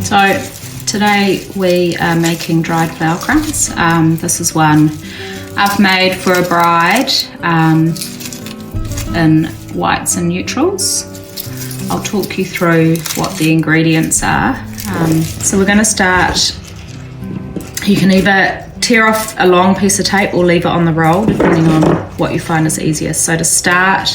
So today we are making dried flower crowns. This is one I've made for a bride in whites and neutrals. I'll talk you through what the ingredients are. So we're going to start, you can either tear off a long piece of tape or leave it on the roll depending on what you find is easiest. So to start,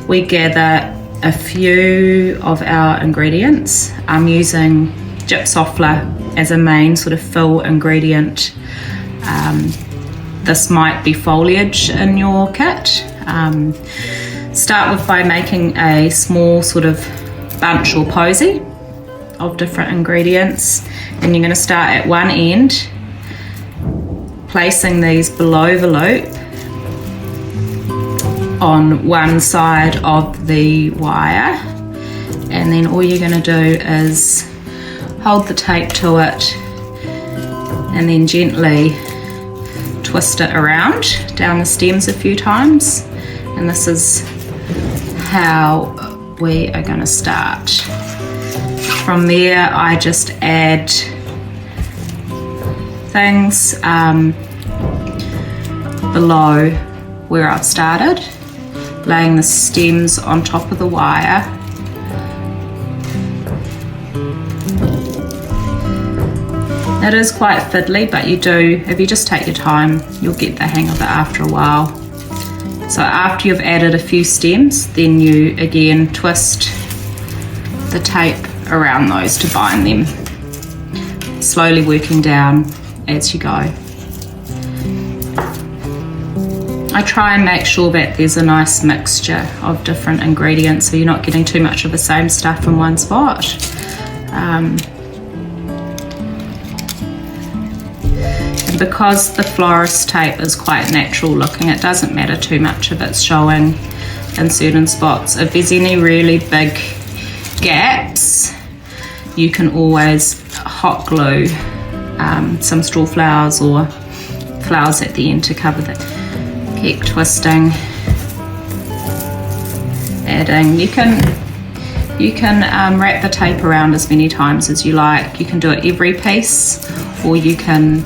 we gather a few of our ingredients. I'm using gypsophila as a main sort of fill ingredient. This might be foliage in your kit. Start with by making a small sort of bunch or posy of different ingredients, and you're going to start at one end, placing these below the loop on one side of the wire, and then all you're going to do is hold the tape to it and then gently twist it around down the stems a few times, and this is how we are going to start. From there I just add things below where I've started, laying the stems on top of the wire. It is quite fiddly, but if you just take your time, you'll get the hang of it after a while. So after you've added a few stems, then you again twist the tape around those to bind them, slowly working down as you go. I try and make sure that there's a nice mixture of different ingredients so you're not getting too much of the same stuff in one spot. And because the florist tape is quite natural looking, it doesn't matter too much if it's showing in certain spots. If there's any really big gaps, you can always hot glue some straw flowers or flowers at the end to cover that. Keep twisting, adding. You can wrap the tape around as many times as you like. You can do it every piece, or you can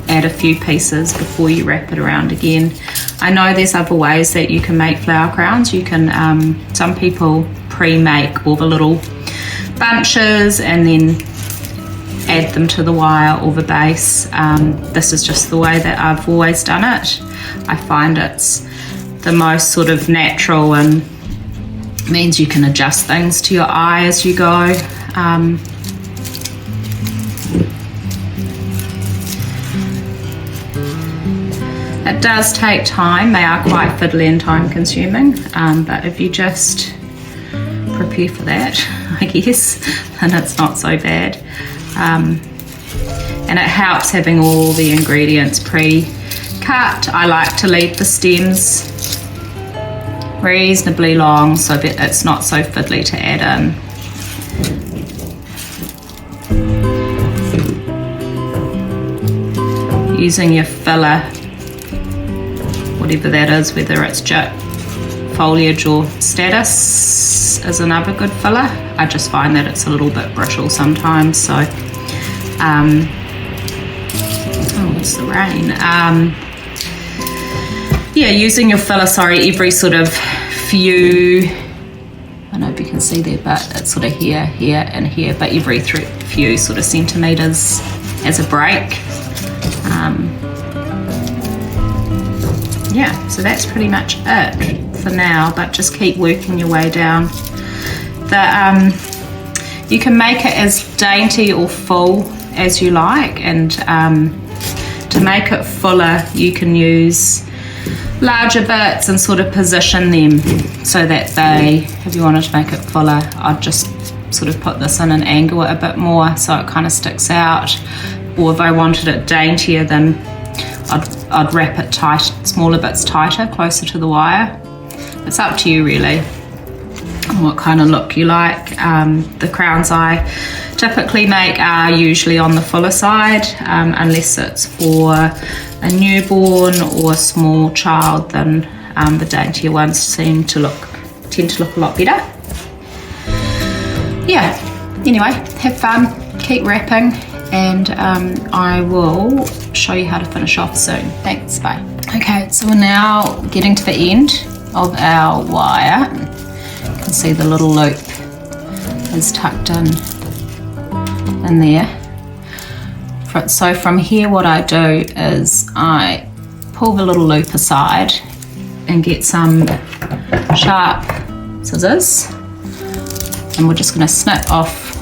add a few pieces before you wrap it around again. I know there's other ways that you can make flower crowns. You can, some people pre-make all the little bunches and then add them to the wire or the base. This is just the way that I've always done it. I find it's the most sort of natural and means you can adjust things to your eye as you go. It does take time. They are quite fiddly and time consuming, but if you just prepare for that, I guess, then it's not so bad. And it helps having all the ingredients pre-cut. I like to leave the stems reasonably long so that it's not so fiddly to add in. Using your filler, whatever that is, whether it's gyp, foliage or status is another good filler. I just find that it's a little bit brittle sometimes, so oh, it's the rain. Yeah, using your filler, every sort of few, I don't know if you can see there, but it's sort of here, here and here, but every few sort of centimetres as a break. Yeah, so that's pretty much it for now, but just keep working your way down. You can make it as dainty or full as you like, and to make it fuller you can use larger bits and sort of position them so that they, if you wanted to make it fuller, I'd just sort of put this in and angle it a bit more so it kind of sticks out. Or if I wanted it daintier, then I'd wrap it tight, smaller bits tighter, closer to the wire. It's up to you really, and what kind of look you like. The crowns I typically make are usually on the fuller side, unless it's for a newborn or a small child, then the daintier ones tend to look a lot better. Yeah, anyway, have fun, keep wrapping, and I will show you how to finish off soon. Thanks, bye. Okay, so we're now getting to the end of our wire. You can see the little loop is tucked in there. So from here what I do is I pull the little loop aside and get some sharp scissors, and we're just going to snip off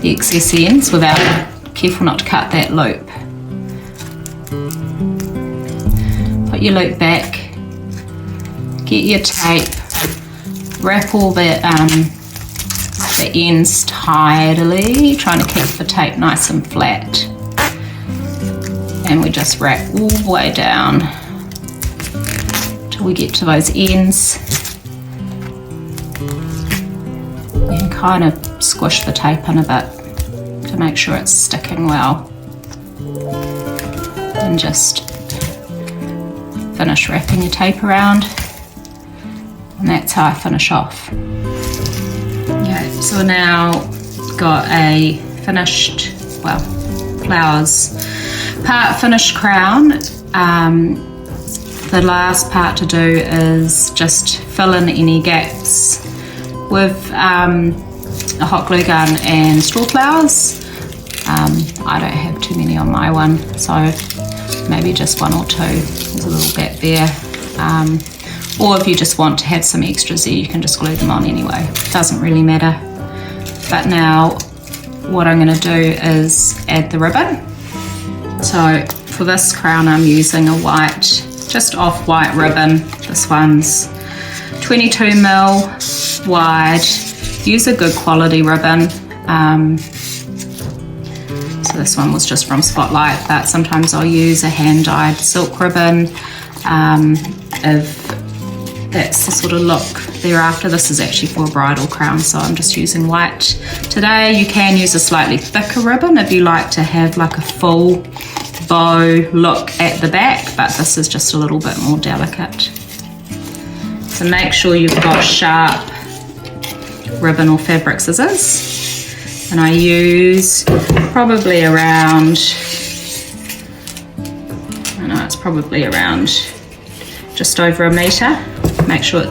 the excess ends careful not to cut that loop. Put your loop back, get your tape, wrap all the ends tidily, trying to keep the tape nice and flat. And we just wrap all the way down till we get to those ends, and kind of squish the tape in a bit to make sure it's sticking well, and just finish wrapping your tape around, and that's how I finish off. Okay, so now got a finished, well, flowers part finished crown. The last part to do is just fill in any gaps with a hot glue gun and straw flowers. I don't have too many on my one, so maybe just one or two. There's a little gap there. Or if you just want to have some extras there, you can just glue them on anyway. Doesn't really matter. But now what I'm going to do is add the ribbon. So for this crown I'm using a white, just off-white ribbon. This one's 22mm wide. Use a good quality ribbon. So this one was just from Spotlight, but sometimes I'll use a hand-dyed silk ribbon if that's the sort of look thereafter. This is actually for a bridal crown, so I'm just using white today. You can use a slightly thicker ribbon if you like to have like a full bow look at the back, but this is just a little bit more delicate. So make sure you've got sharp ribbon or fabric scissors, and I use probably around, I know it's probably around just over 1 metre. Make sure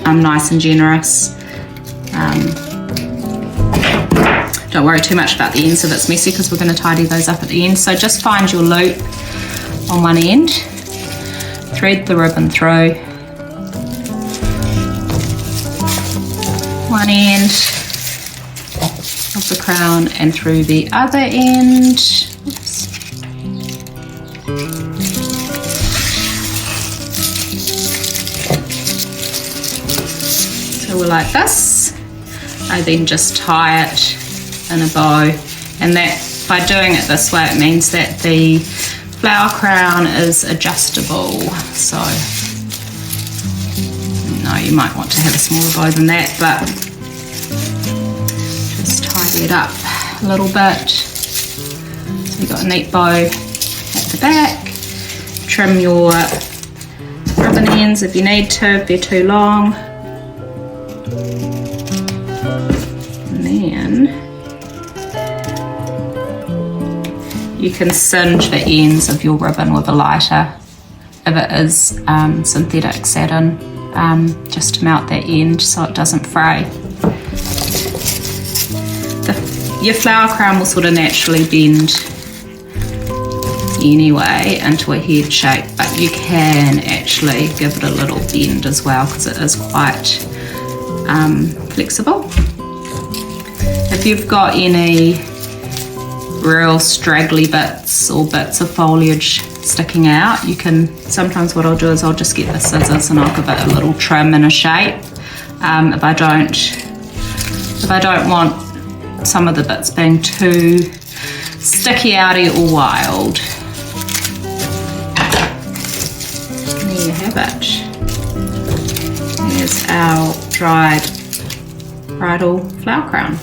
I'm nice and generous. Don't worry too much about the ends if it's messy, because we're going to tidy those up at the end. So just find your loop on one end, thread the ribbon through one end of the crown and through the other end. Oops. So we're like this. I then just tie it in a bow, and that by doing it this way it means that the flower crown is adjustable. So no, you might want to have a smaller bow than that, but just tidy it up a little bit. So you've got a neat bow at the back. Trim your ribbon ends if you need to, if they're too long. And then you can singe the ends of your ribbon with a lighter if it is synthetic satin, just to melt that end so it doesn't fray. Your flower crown will sort of naturally bend anyway into a head shape, but you can actually give it a little bend as well because it is quite flexible. If you've got any real straggly bits or bits of foliage sticking out, you can, sometimes what I'll do is I'll just get the scissors and I'll give it a little trim and a shape. If I don't want some of the bits being too sticky outy or wild. And there you have it. Here's our dried bridal flower crown.